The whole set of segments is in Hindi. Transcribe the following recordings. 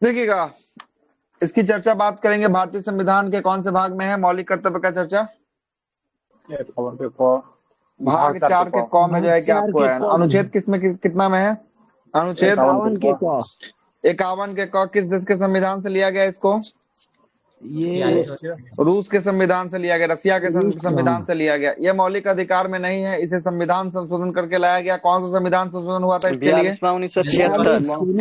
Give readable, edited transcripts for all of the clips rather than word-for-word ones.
देखिएगा, इसकी चर्चा बात करेंगे भारतीय संविधान के कौन से भाग में है मौलिक कर्तव्य का चर्चा। भाग 4 के क में जो भाग है कि 4 आपको के है। क में अनुच्छेद किसमें कितना में है? अनुच्छेद 51 के क। 51 के क किस देश के संविधान से लिया गया इसको? ये रूस के संविधान से लिया गया, रसिया के रूस संविधान से लिया गया। यह मौलिक अधिकार में नहीं है, इसे संविधान संशोधन करके लाया गया। कौन सा संविधान संशोधन हुआ था इसके लिए?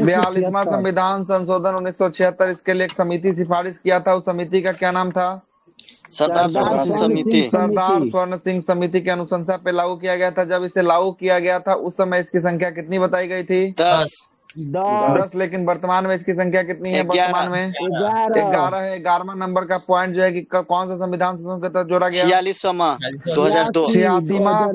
42वां संविधान संशोधन 1976। इसके लिए एक समिति सिफारिश किया था, उस समिति का क्या नाम था? सरदार स्वर्ण सिंह समिति की अनुशंसा पे लागू किया गया था। जब इसे लागू किया गया था उस समय इसकी संख्या कितनी बताई गई थी? 10। लेकिन वर्तमान में इसकी संख्या कितनी है? वर्तमान में 11 है। 11वां नंबर का पॉइंट जो है कि कौन सा संविधान संशोधन के तहत जोड़ा गया? 86वां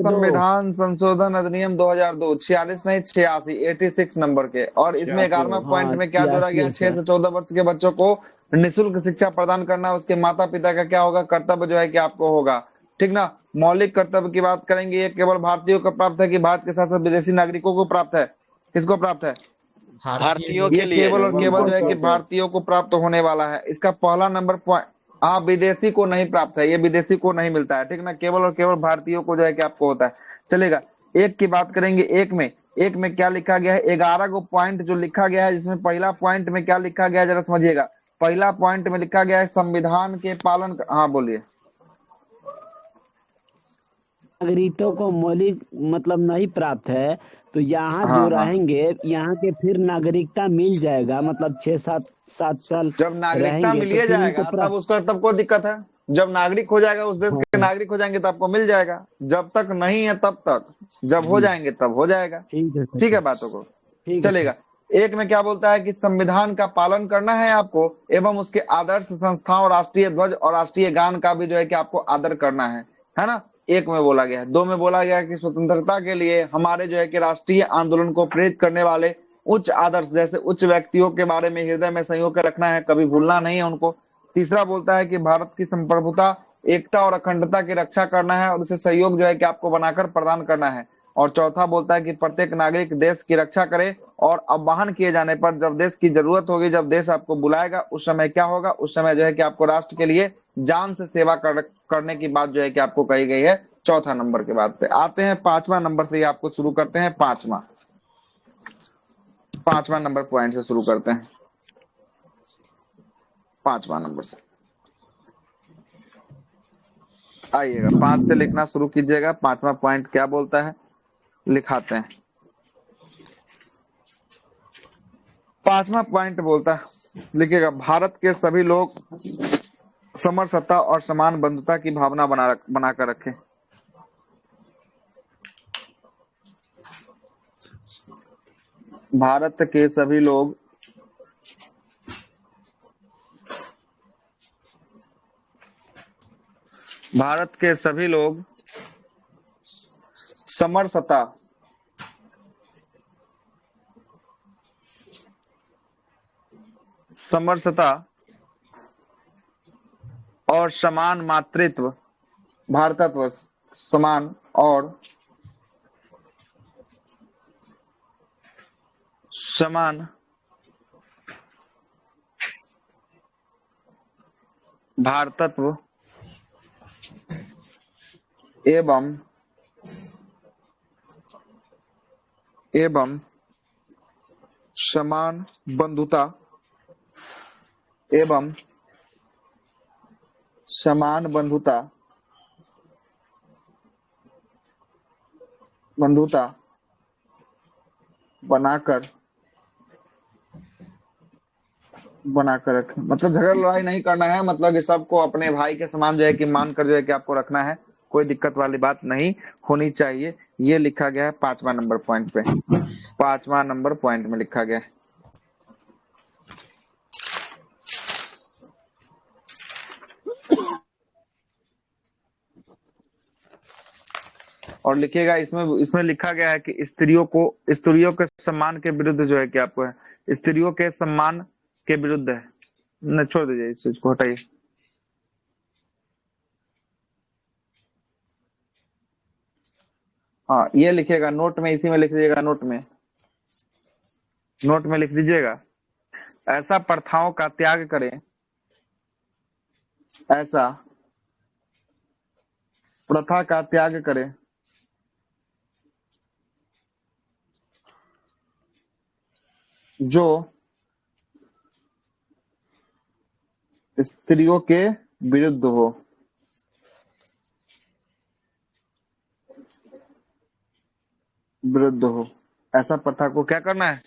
संविधान संशोधन अधिनियम 2002। 46 नहीं, 86, 86 नंबर के। और इसमें 11वां पॉइंट में क्या जोड़ा गया? 6 से 14 वर्ष के बच्चों को निःशुल्क शिक्षा प्रदान करना उसके माता पिता का क्या होगा? कर्तव्य जो है कि आपको होगा। ठीक ना। मौलिक कर्तव्य की बात करेंगे, ये केवल भारतीयों को प्राप्त है कि भारत के साथ साथ विदेशी नागरिकों को प्राप्त है? किसको प्राप्त है? भारतीयों ये के लिए केवल और केवल जो है कि भारतीयों को प्राप्त होने वाला है। इसका पहला नंबर पॉइंट, हाँ, विदेशी को नहीं प्राप्त है, ये विदेशी को नहीं मिलता है। ठीक ना, केवल और केवल भारतीयों को जो है कि आपको होता है। चलेगा, एक की बात करेंगे। एक में क्या लिखा गया है? 11 को पॉइंट जो लिखा गया है, जिसमें पहला पॉइंट में क्या लिखा गया है जरा समझिएगा। पहला पॉइंट में लिखा गया है संविधान के पालन। हाँ बोलिए। नागरिकों को मौलिक मतलब नहीं प्राप्त है, तो यहाँ जो हाँ हाँ, रहेंगे यहाँ के फिर नागरिकता मिल जाएगा, मतलब 6-7 साल जब नागरिकता रहेंगे तो मिलिए फिर इनको जाएगा तब उसका तब कोई दिक्कत है। जब नागरिक हो जाएगा, उस देश के नागरिक हो जाएंगे तो आपको मिल जाएगा। जब तक नहीं है तब तक, जब हो जी जाएंगे तब हो जाएगा। ठीक है ठीक है बातों को। ठीक है चलेगा। एक में क्या बोलता है कि संविधान का पालन करना है आपको, एवं उसके आदर्श संस्थाओं, राष्ट्रीय ध्वज और राष्ट्रीय गान का भी जो है कि आपको आदर करना है ना। एक में बोला गया है। दो में बोला गया है कि स्वतंत्रता के लिए हमारे जो है कि राष्ट्रीय आंदोलन को प्रेरित करने वाले उच्च आदर्श जैसे उच्च व्यक्तियों के बारे में हृदय में संजो के रखना है, कभी भूलना नहीं है उनको। तीसरा बोलता है कि भारत की संप्रभुता, एकता और अखंडता की रक्षा करना है और उसे सहयोग जो है कि आपको बनाकर प्रदान करना है। और चौथा बोलता है कि प्रत्येक नागरिक देश की रक्षा करे और आह्वान किए जाने पर जब देश की जरूरत होगी, जब देश आपको बुलाएगा, उस समय क्या होगा? उस समय जो है कि आपको राष्ट्र के लिए जान से सेवा करने की बात जो है कि आपको कही गई है। चौथा नंबर के बाद पे आते हैं 5वां नंबर से ही आपको शुरू करते हैं। पांचवा नंबर पॉइंट से शुरू करते हैं। 5वां नंबर से आइएगा, 5 से लिखना शुरू कीजिएगा। 5वां पॉइंट क्या बोलता है लिखाते हैं। 5वां पॉइंट बोलता है, लिखिएगा, भारत के सभी लोग समरसता और समान बंधुता की भावना बनाकर रखें। भारत के सभी लोग समरसता और समान मातृत्व, भारतत्व, समान और समान भारतत्व एवं समान बंधुता बनाकर रखें। मतलब झगड़ा लड़ाई नहीं करना है, मतलब कि सबको अपने भाई के समान जो है कि मानकर जो है कि आपको रखना है। कोई दिक्कत वाली बात नहीं होनी चाहिए। ये लिखा गया है 5वां नंबर पॉइंट पे। 5वां नंबर पॉइंट में लिखा गया है। और लिखिएगा, इसमें लिखा गया है कि स्त्रियों के सम्मान के विरुद्ध जो है कि आपको है, स्त्रियों के सम्मान के विरुद्ध है। न, छोड़ दीजिए, इस चीज को हटाइए। हाँ, ये लिखिएगा नोट में, इसी में लिख दीजिएगा, नोट में लिख दीजिएगा ऐसा प्रथाओं का त्याग करे, ऐसा प्रथा का त्याग करे जो स्त्रियों के विरुद्ध हो। विरुद्ध हो, ऐसा प्रथा को क्या करना है?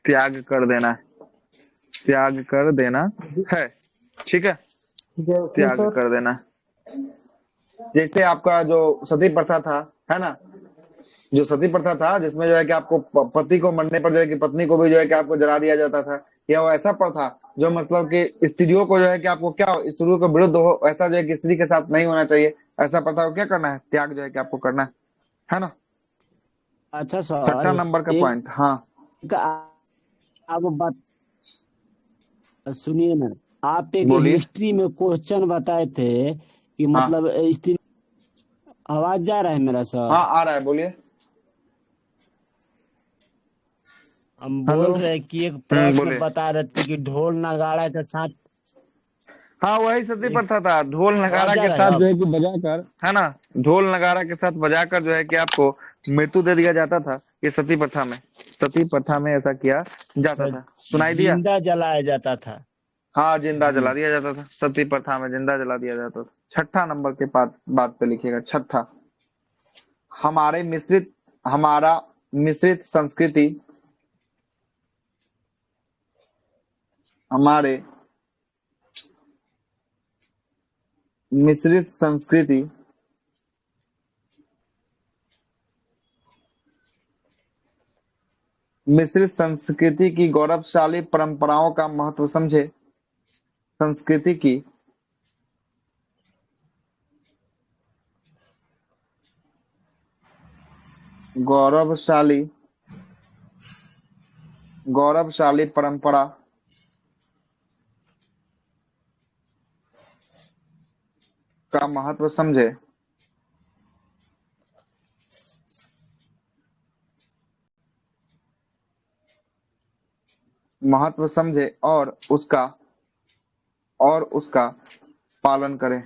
त्याग कर देना है। त्याग कर देना है। ठीक है, जैसे त्याग सर। कर देना। जैसे आपका जो सती प्रथा था, है ना, जो सती प्रथा था जिसमें जो है कि आपको पति को मरने पर जो है कि पत्नी को भी जो है कि आपको जला दिया जाता था, या वो ऐसा प्रथा जो मतलब कि स्त्रियों को जो है कि आपको क्या, स्त्रियों के विरुद्ध हो, ऐसा जो है कि स्त्री के साथ नहीं होना चाहिए, ऐसा प्रथा को क्या करना है? त्याग जो है कि आपको करना है ना। अच्छा छठा सर, नंबर का एक पॉइंट, हाँ। आप बात सुनिए ना। आप एक बोलिए। हिस्ट्री में क्वेश्चन बताए थे कि हाँ मतलब स्त्री। आवाज जा रहा है मेरा हाँ, सर? आ रहा है, बोलिए। हम हेलो। बोल रहे हैं कि एक प्रश्न बोलिए। बता रहे थे कि ढोल नगाड़ा के साथ हाँ, वही सती एक। प्रथा था, ढोल आवाज नगाड़ा जा के रहा है साथ जो अब? है कि बजाकर, है ना, ढोल नगाड़ा के साथ बजाकर जो है कि आपको मृत्यु दे दिया जाता था। ये सती प्रथा में, सती प्रथा में ऐसा किया जाता अच्छा, था। सुनाई दिया। जिंदा जलाया जाता था। हाँ, जिंदा जी। जला दिया जाता था, सती प्रथा में जिंदा जला दिया जाता था। छठा नंबर के बाद बात पे लिखिएगा, छठा। हमारे मिश्रित हमारा मिश्रित संस्कृति, हमारे मिश्रित संस्कृति मिश्रित संस्कृति की गौरवशाली परंपराओं का महत्व समझे। संस्कृति की गौरवशाली गौरवशाली परंपरा का महत्व समझे। महत्व समझे और उसका पालन करें।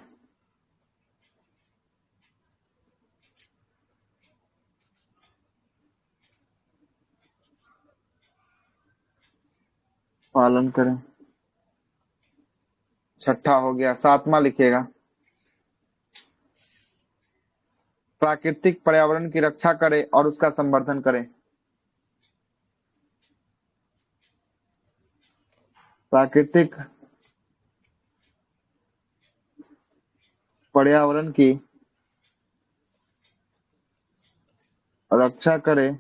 पालन करें। छठा हो गया, सातवां लिखिएगा। प्राकृतिक पर्यावरण की रक्षा करें और उसका संवर्धन करें। प्राकृतिक पर्यावरण की रक्षा करें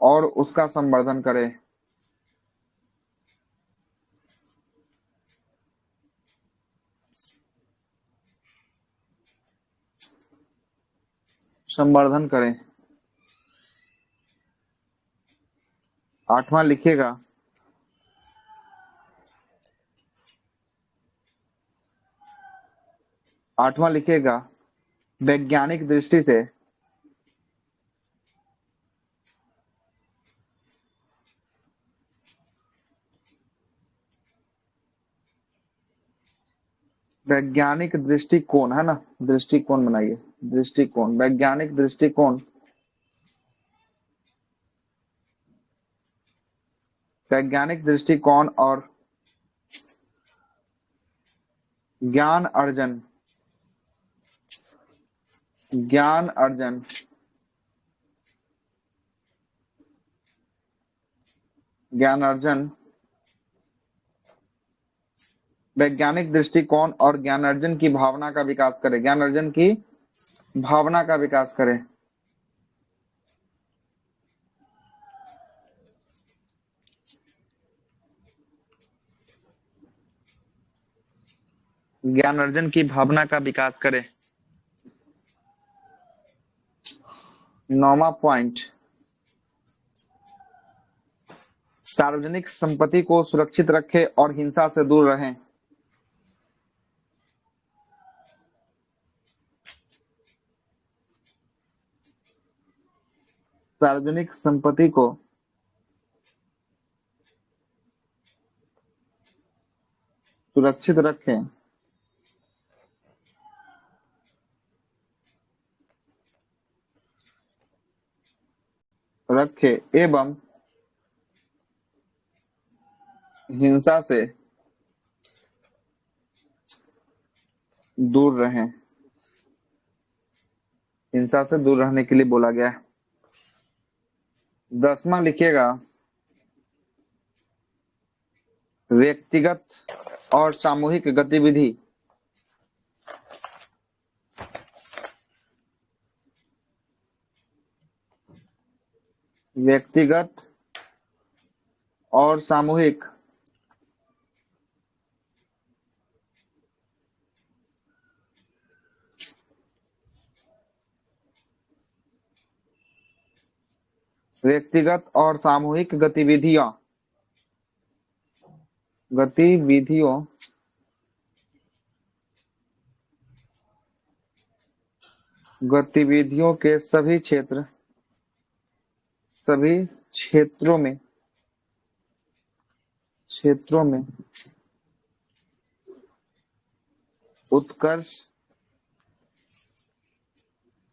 और उसका संवर्धन करें। संवर्धन करें। आठवां लिखिएगा। आठवां लिखिएगा। वैज्ञानिक दृष्टि से वैज्ञानिक दृष्टिकोण, है ना, दृष्टिकोण बनाइए। दृष्टिकोण, वैज्ञानिक दृष्टिकोण। वैज्ञानिक दृष्टिकोण और ज्ञान अर्जन ज्ञान अर्जन ज्ञान अर्जन वैज्ञानिक दृष्टिकोण और ज्ञानार्जन की भावना का विकास करें। ज्ञानार्जन की भावना का विकास करें। ज्ञानार्जन की भावना का विकास करें। नौवां पॉइंट। सार्वजनिक संपत्ति को सुरक्षित रखें और हिंसा से दूर रहें। सार्वजनिक संपत्ति को सुरक्षित रखें, रखे एवं हिंसा से दूर रहें। हिंसा से दूर रहने के लिए बोला गया है। 10वां लिखिएगा, व्यक्तिगत और सामूहिक गतिविधि। व्यक्तिगत और सामूहिक व्यक्तिगत और सामूहिक गतिविधियों गतिविधियों के सभी क्षेत्रों में उत्कर्ष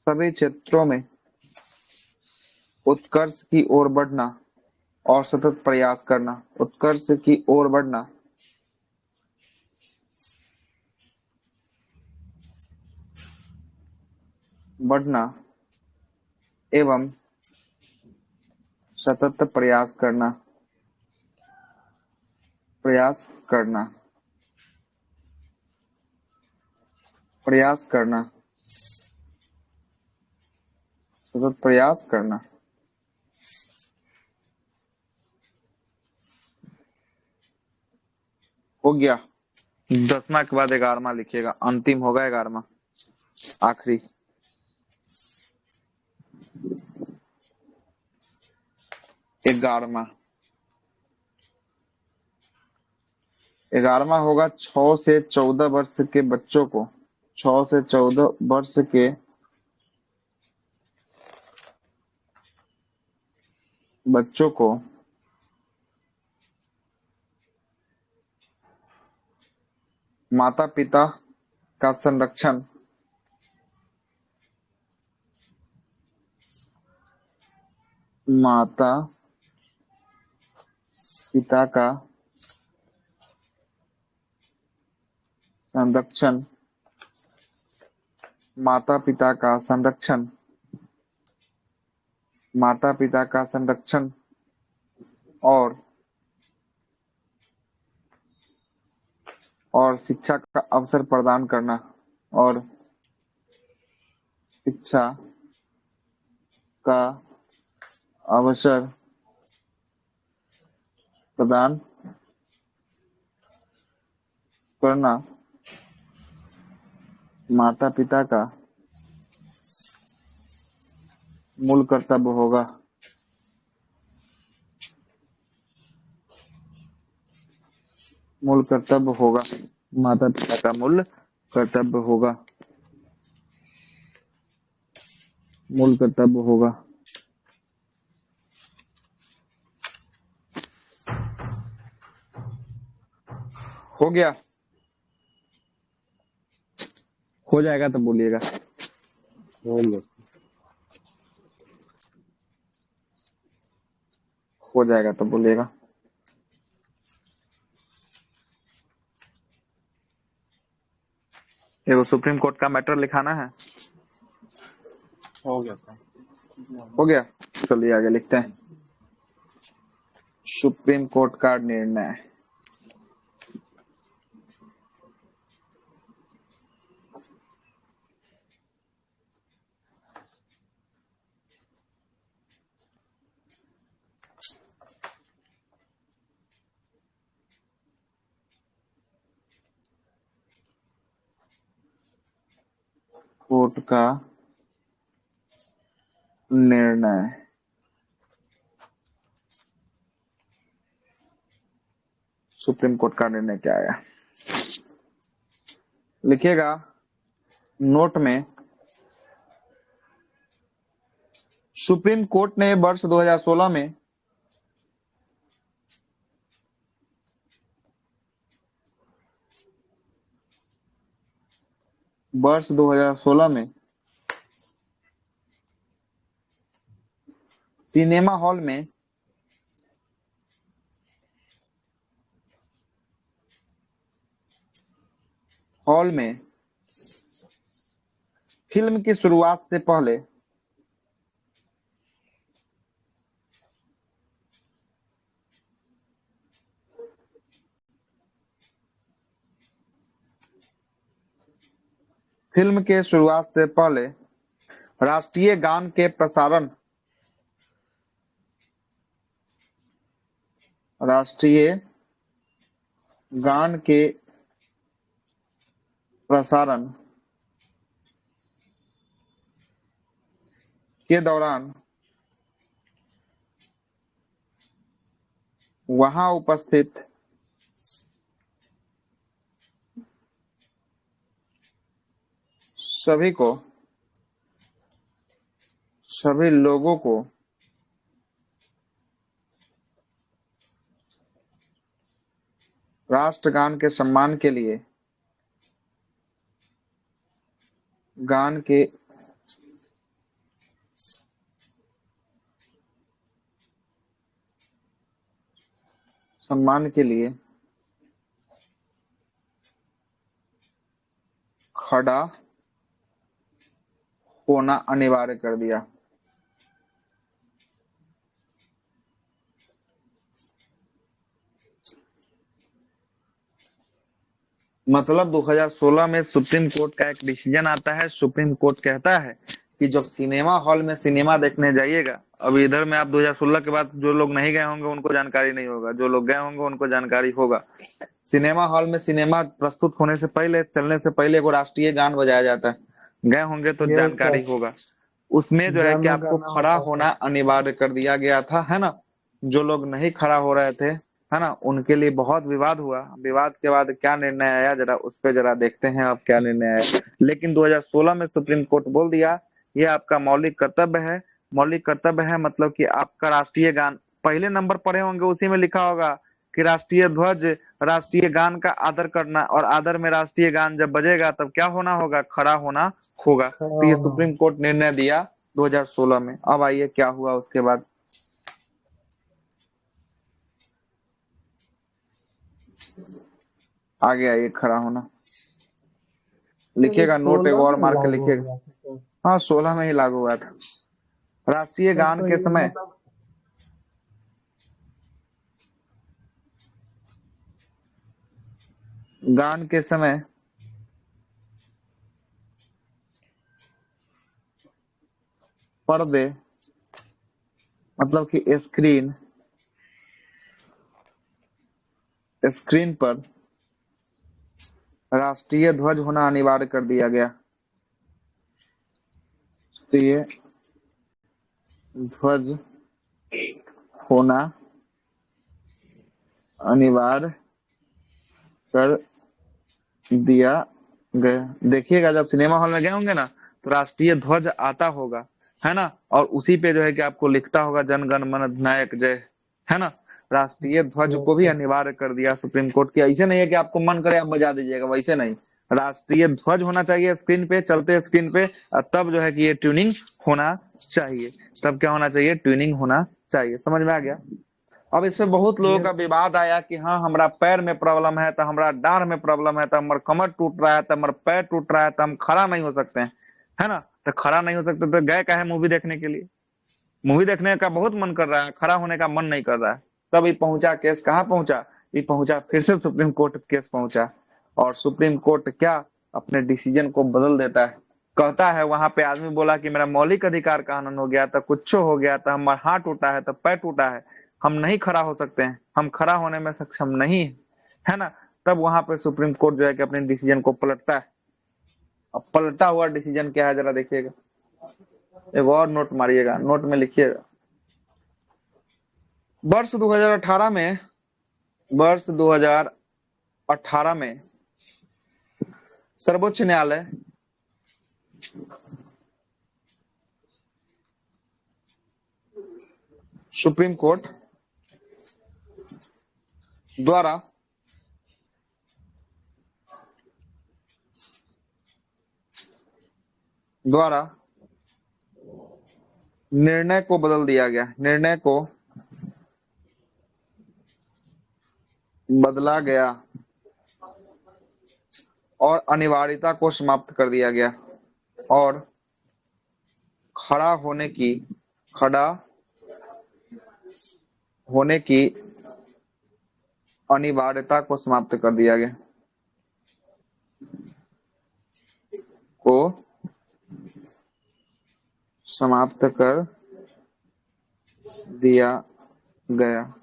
सभी क्षेत्रों में उत्कर्ष की ओर बढ़ना और सतत प्रयास करना। उत्कर्ष की ओर बढ़ना एवं सतत प्रयास करना प्रयास करना सतत प्रयास करना। हो गया। 10वां के बाद 11वां लिखिएगा, अंतिम होगा 11वां, आखिरी। ग्यारहवां होगा 6 से 14 वर्ष के बच्चों को 6 से 14 वर्ष के बच्चों को माता पिता का संरक्षण माता पिता का संरक्षण माता पिता का संरक्षण माता पिता का संरक्षण और शिक्षा का अवसर प्रदान करना और शिक्षा का अवसर प्रदान करना माता पिता का मूल कर्तव्य होगा। माता पिता का मूल कर्तव्य होगा। हो गया? हो जाएगा तो बोलिएगा। हो जाएगा तो बोलिएगा। एगो सुप्रीम कोर्ट का मैटर लिखाना है। हो गया सर। हो गया, चलिए आगे लिखते हैं। सुप्रीम कोर्ट का निर्णय। कोर्ट का निर्णय। सुप्रीम कोर्ट का निर्णय क्या आया लिखिएगा नोट में। सुप्रीम कोर्ट ने वर्ष 2016 में वर्ष 2016 में सिनेमा हॉल में फिल्म की शुरुआत से पहले राष्ट्रीय गान के प्रसारण राष्ट्रीय गान के प्रसारण के दौरान वहां उपस्थित सभी लोगों को राष्ट्रगान के सम्मान के लिए गान के सम्मान के लिए खड़ा होना अनिवार्य कर दिया। मतलब 2016 में सुप्रीम कोर्ट का एक डिसीजन आता है। सुप्रीम कोर्ट कहता है कि जब सिनेमा हॉल में सिनेमा देखने जाइएगा, अब इधर में आप 2016 के बाद जो लोग नहीं गए होंगे उनको जानकारी नहीं होगा, जो लोग गए होंगे उनको जानकारी होगा। सिनेमा हॉल में सिनेमा प्रस्तुत होने से पहले, चलने से पहले वो राष्ट्रीय गान बजाया जाता है। गए होंगे तो यस जानकारी सर। होगा। उसमें जो है कि जन आपको गण खड़ा होता होना था। अनिवार्य कर दिया गया था, है ना। जो लोग नहीं खड़ा हो रहे थे, है ना, उनके लिए बहुत विवाद हुआ। विवाद के बाद क्या निर्णय आया, जरा उस पे जरा देखते हैं अब क्या निर्णय आया। लेकिन 2016 में सुप्रीम कोर्ट बोल दिया ये आपका मौलिक कर्तव्य है। मौलिक कर्तव्य है मतलब कि आपका राष्ट्रीय गान पहले नंबर पढ़े होंगे, उसी में लिखा होगा कि राष्ट्रीय ध्वज, राष्ट्रीय गान का आदर करना, और आदर में राष्ट्रीय गान जब बजेगा तब क्या होना होगा, खड़ा होना होगा। खड़ा तो ये होना। सुप्रीम कोर्ट निर्णय दिया 2016 में। अब आइए क्या हुआ उसके बाद। आगे आइए, खड़ा होना सर ये लिखिएगा, नोट एक 16 और में मार के लागू हो लिखिएगा। गया था सर। हाँ, 16 में ही लागू हुआ था। राष्ट्रीय सर गान तो के ये समय मतलब गान के समय पर्दे मतलब कि स्क्रीन पर राष्ट्रीय ध्वज होना अनिवार्य कर दिया गया। राष्ट्रीय ध्वज होना अनिवार्य कर दिया गया। देखिएगा जब सिनेमा हॉल में गए होंगे ना तो राष्ट्रीय ध्वज आता होगा, है ना, और उसी पे जो है कि आपको लिखता होगा जन गण मन अधिनायक जय, है ना। राष्ट्रीय ध्वज यस को भी सर। अनिवार्य कर दिया सुप्रीम कोर्ट की। ऐसे नहीं है कि आपको मन करे आप बजा दीजिएगा, वैसे नहीं। राष्ट्रीय ध्वज होना चाहिए स्क्रीन पे, चलते स्क्रीन पे, और तब जो है कि ये ट्यूनिंग होना चाहिए। तब क्या होना चाहिए, ट्यूनिंग होना चाहिए। समझ में आ गया। अब इसमें बहुत लोगों का यस। विवाद आया कि हाँ हमारा पैर में प्रॉब्लम है, तो हमारा डाढ़ में प्रॉब्लम है, तो हमारा कमर टूट रहा है, तो हमारा पैर टूट रहा है, तो हम खड़ा नहीं हो सकते हैं, है ना। तो खड़ा नहीं हो सकते तो गए काहे मूवी देखने के लिए। मूवी देखने का बहुत मन कर रहा है, खड़ा होने का मन नहीं कर रहा है। तब ये पहुंचा केस, कहाँ पहुंचा, ये पहुंचा फिर से सुप्रीम कोर्ट केस पहुंचा। और सुप्रीम कोर्ट क्या अपने डिसीजन को बदल देता है। कहता है वहां पे आदमी बोला कि मेरा मौलिक अधिकार का हनन हो गया था, कुछ हो गया था, हमारा हाथ टूटा है, तो पैर टूटा है, हम नहीं खड़ा हो सकते हैं, हम खड़ा होने में सक्षम नहीं है ना। तब वहां पे सुप्रीम कोर्ट जो है कि अपने डिसीजन को पलटता है। अब पलटा हुआ डिसीजन क्या है जरा देखिएगा। एक और नोट मारिएगा, नोट में लिखिएगा। वर्ष 2018 में वर्ष 2018 में सर्वोच्च न्यायालय सुप्रीम कोर्ट द्वारा द्वारा निर्णय को बदल दिया गया, निर्णय को बदला गया और अनिवार्यता को समाप्त कर दिया गया और खड़ा होने की अनिवार्यता को समाप्त कर दिया गया को समाप्त कर दिया गया।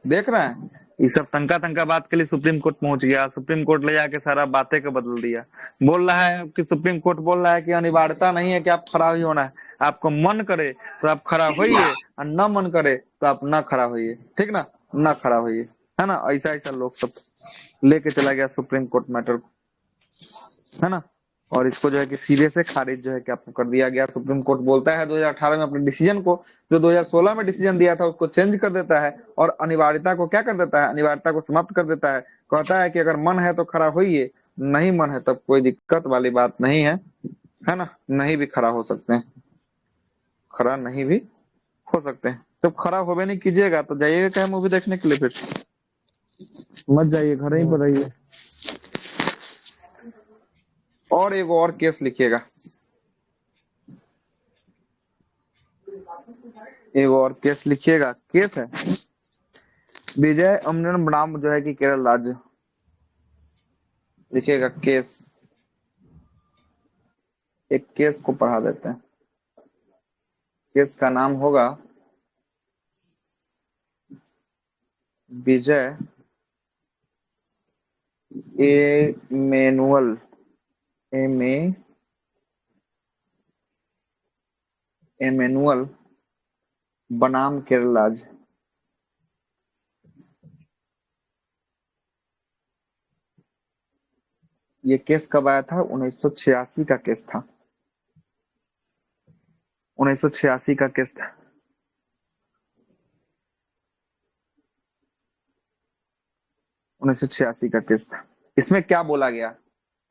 देख रहे हैं, ये सब तंका तंका बात के लिए सुप्रीम कोर्ट पहुंच गया, सुप्रीम कोर्ट ले जाके सारा बातें को बदल दिया। बोल रहा है कि सुप्रीम कोर्ट बोल रहा है कि अनिवार्यता नहीं है कि आप खड़ा ही होना है, आपको मन करे तो आप खड़ा होइए और न मन करे तो आप न खड़ा होइए, ठीक ना, न खड़ा होइए, है ना। ऐसा ऐसा लोग सब लेके चला गया सुप्रीम कोर्ट मैटर को, है ना। और इसको जो है कि सीधे से खारिज जो है कि आपको कर दिया गया। सुप्रीम कोर्ट बोलता है 2018 में अपने डिसीजन को, जो 2016 में डिसीजन दिया था उसको चेंज कर देता है और अनिवार्यता को क्या कर देता है, अनिवार्यता को समाप्त कर देता है। कहता है कि अगर मन है तो खड़ा होइए, नहीं मन है तब कोई दिक्कत वाली बात नहीं है ना, नहीं भी खड़ा हो सकते हैं, खड़ा नहीं भी हो सकते हैं। जब खड़ा होवे नहीं कीजिएगा तो जाइएगा क्या मूवी देखने के लिए, फिर मत जाइए, घर ही पर रहिए। और एक और केस लिखिएगा, एक और केस लिखिएगा। केस है विजय अमन बनाम जो है कि केरल राज्य, लिखिएगा केस। एक केस को पढ़ा देते हैं। केस का नाम होगा विजय एमेनुअल एमेनुअल बनाम केरल राज्य। ये केस कब आया था? 1986 का केस था, 1986 का केस था। 1986 का केस था। इसमें क्या बोला गया,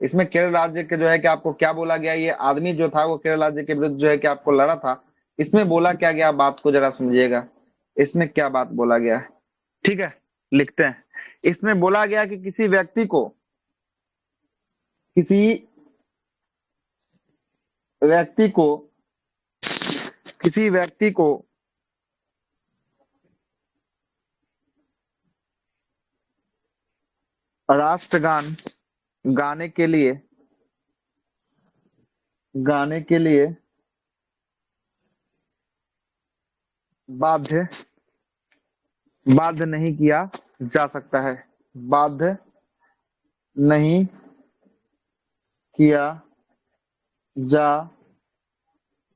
इसमें केरल राज्य के जो है कि आपको क्या बोला गया, ये आदमी जो था वो केरल राज्य के विरुद्ध जो है कि आपको लड़ा था। इसमें बोला क्या गया, बात को जरा समझिएगा, इसमें क्या बात बोला गया है, ठीक है, लिखते हैं। इसमें बोला गया कि किसी व्यक्ति को किसी व्यक्ति को राष्ट्रगान गाने के लिए बाध्य बाध्य नहीं किया जा सकता है, बाध्य नहीं किया जा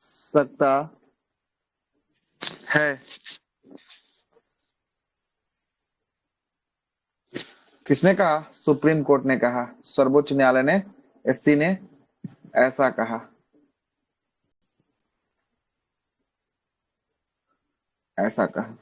सकता है। किसने कहा? सुप्रीम कोर्ट ने कहा, सर्वोच्च न्यायालय ने, एससी ने ऐसा कहा, ऐसा कहा,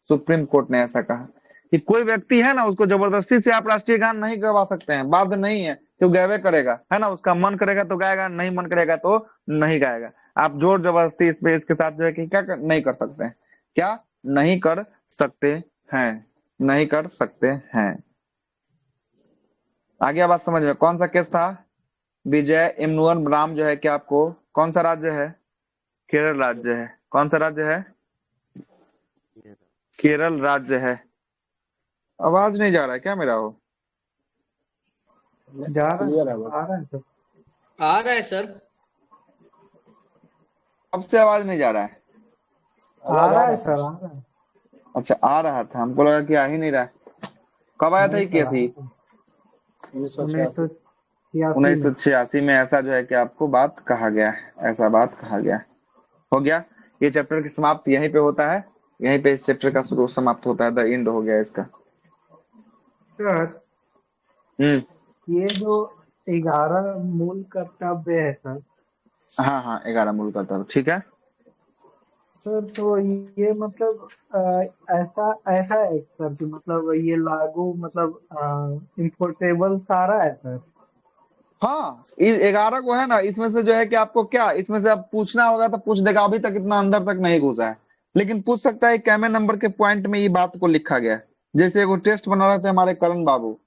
सुप्रीम कोर्ट ने ऐसा कहा कि कोई व्यक्ति है ना, उसको जबरदस्ती से आप राष्ट्रीय गान नहीं गवा सकते हैं, बाध्य नहीं है, तो गावे करेगा, है ना, उसका मन करेगा तो गाएगा, नहीं मन करेगा तो नहीं गाएगा। आप जोर जबरदस्ती इस पे इसके साथ जो है कि नहीं कर सकते हैं, क्या नहीं कर सकते हैं, नहीं कर सकते हैं। आगे बात समझ में, कौन सा केस था? विजय इमनुअल बनाम जो है कि आपको, कौन सा राज्य है? केरल राज्य है। कौन सा राज्य है? केरल राज्य है। आवाज नहीं जा रहा है क्या मेरा? हो जा रहा है, आ रहा है सर, आ रहा है सर, अब से आवाज नहीं जा रहा है? आ रहा है सर, आ रहा है। अच्छा, आ रहा था, हमको लगा कि आ ही नहीं रहा है। कब आया था ये केस? ही 1986 में ऐसा जो है कि आपको बात कहा गया है, ऐसा बात कहा गया है। हो गया, ये चैप्टर की समाप्ति यहीं पे होता है, यहीं पे इस चैप्टर का शुरू समाप्त होता है, द एंड हो गया इसका। सर ये जो 11 मूल कर्तव्य है सर, हाँ हाँ, 11 मूल कर्तव्य, ठीक है सर। तो ये मतलब ऐसा ऐसा है सर कि मतलब ये लागू मतलब इम्पोर्टेबल सारा है सर। हाँ, 11 को है ना, इसमें से जो है कि आपको क्या, इसमें से आप पूछना होगा तो पूछ देगा, अभी तक इतना अंदर तक नहीं घुसा है, लेकिन पूछ सकता है कैमे नंबर के पॉइंट में ये बात को लिखा गया है। जैसे एगो टेस्ट बना रहे थे हमारे करण बाबू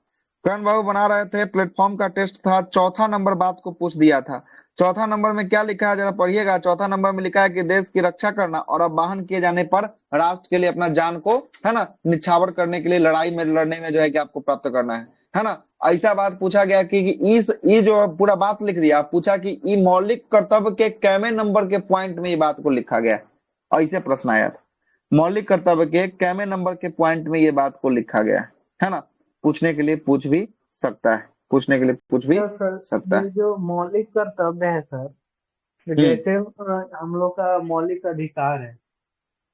बना रहे थे, प्लेटफॉर्म का टेस्ट था, चौथा नंबर बात को पूछ दिया था। चौथा नंबर में क्या लिखा है जरा पढ़िएगा। चौथा नंबर में लिखा है कि देश की रक्षा करना और अवमानन किए जाने पर राष्ट्र के लिए अपना जान को, है ना, निछावर करने के लिए लड़ाई में लड़ने में जो है कि आपको प्राप्त करना है ना। ऐसा बात पूछा गया कि इस ये जो पूरा बात लिख दिया, पूछा कि ये मौलिक कर्तव्य के कैमे नंबर के पॉइंट में ये बात को लिखा गया। ऐसे प्रश्न आया था, मौलिक कर्तव्य के कैमे नंबर के पॉइंट में ये बात को लिखा गया है ना। पूछने के लिए पूछ भी सकता है, पूछने के लिए पूछ भी तो सर सकता ये है। जो मौलिक कर्तव्य है सर, तो हम्म। जैसे हम लोग का मौलिक अधिकार है,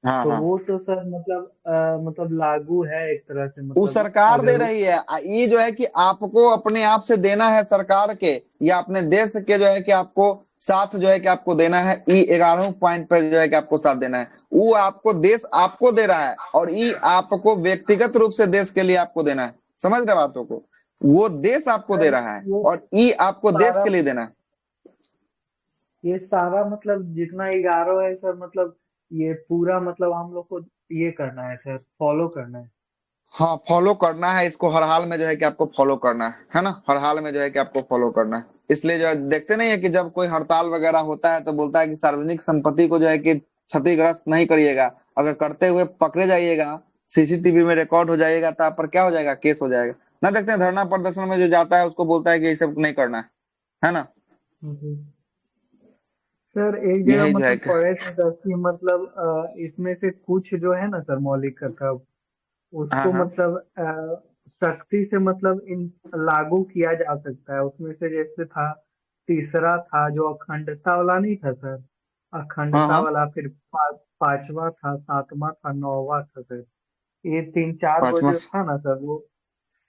हाँ तो हाँ, वो तो सर मतलब मतलब लागू है एक तरह से, वो मतलब सरकार दे अगर रही है। ये जो है कि आपको अपने आप से देना है सरकार के या अपने देश के, जो है कि आपको साथ जो है कि आपको देना है। ई 11 पॉइंट पर जो है कि आपको साथ देना है, वो आपको देश आपको दे रहा है, और ई आपको व्यक्तिगत रूप से देश के लिए आपको देना है। समझ रहे बातों को, वो देश आपको दे सर रहा है ये और ई आपको देश सारा के लिए देना है। ये सारा मतलब जितना 11 है सर, मतलब ये पूरा मतलब हम लोग को ये करना है सर, फॉलो करना है। हाँ, फॉलो करना है इसको, हर हाल में जो है कि आपको फॉलो करना है ना। हर हाल में जो है कि आपको फॉलो करना है। इसलिए जो है देखते नहीं है कि जब कोई हड़ताल वगैरह होता है तो बोलता है कि सार्वजनिक संपत्ति को जो है कि क्षतिग्रस्त नहीं करिएगा, अगर करते हुए पकड़े जाइएगा, सीसीटीवी में रिकॉर्ड हो जाएगा तो आप पर क्या हो जाएगा, केस हो जाएगा ना। देखते हैं धरना प्रदर्शन में जो जाता है उसको बोलता है कि ये सब नहीं करना है ना। जी। सर एक जगह यही जो है मतलब पढ़े थे सर कि मतलब इसमें से कुछ जो है ना सर मौलिक कर्तव्य, हाँ उसको हाँ मतलब सख्ती से मतलब इन लागू किया जा सकता है। उसमें से जैसे था, तीसरा था जो अखंडता वाला नहीं था सर, हाँ अखंडता हाँ, वाला, फिर पांचवा था, सातवां था, नौवां था सर। ये तीन चार गो पांचवा। जो था ना सर, वो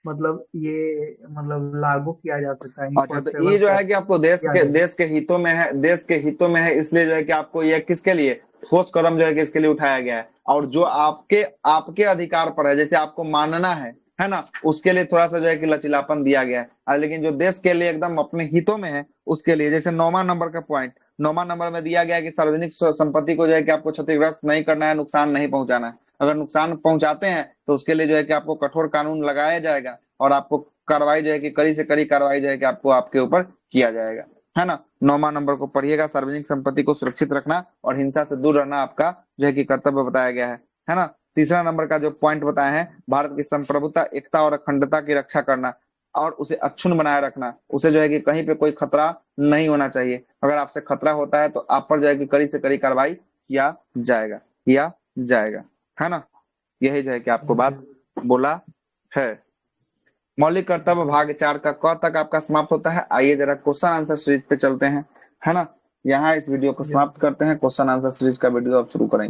मतलब ये मतलब लागू किया जा सकता है, अच्छा, तो इम्पोर्टेबल ये जो कर है कि आपको किया जा सकता देश के हितों में है, देश के हितों में है, इसलिए जो है कि आपको ये किसके लिए ठोस कदम जो है कि इसके लिए उठाया गया है। और जो आपके आपके अधिकार पर है, जैसे आपको मानना है ना, उसके लिए थोड़ा सा जो है कि लचीलापन दिया गया है। लेकिन जो देश के लिए एकदम अपने हितों में है उसके लिए, जैसे 9वां नंबर का पॉइंट, 9वां नंबर में दिया गया है कि सार्वजनिक संपत्ति को जो है कि आपको क्षतिग्रस्त नहीं करना है, नुकसान नहीं पहुंचाना है। अगर नुकसान पहुंचाते हैं तो उसके लिए जो है कि आपको कठोर कानून लगाया जाएगा, और आपको कार्रवाई जो है कि कड़ी से कड़ी कार्रवाई जो है कि आपको आपके ऊपर किया जाएगा, है ना। 9वां नंबर को पढ़िएगा, सार्वजनिक संपत्ति को सुरक्षित रखना और हिंसा से दूर रहना आपका जो है कि कर्तव्य बताया गया है ना। तीसरा नंबर का जो पॉइंट बताया है, भारत की संप्रभुता, एकता और अखंडता की रक्षा करना और उसे अक्षुण्ण बनाए रखना। उसे जो है कि कहीं पे कोई खतरा नहीं होना चाहिए, अगर आपसे खतरा होता है तो आप पर जो है कि कड़ी से कड़ी कार्रवाई किया जाएगा, है ना। यही जो है कि आपको है। बात बोला है। मौलिक कर्तव्य भाग 4 का क तक आपका समाप्त होता है। आइए जरा क्वेश्चन आंसर सीरीज पे चलते हैं, है ना। यहाँ इस वीडियो को जी। समाप्त करते हैं, क्वेश्चन आंसर सीरीज का वीडियो अब शुरू करेंगे।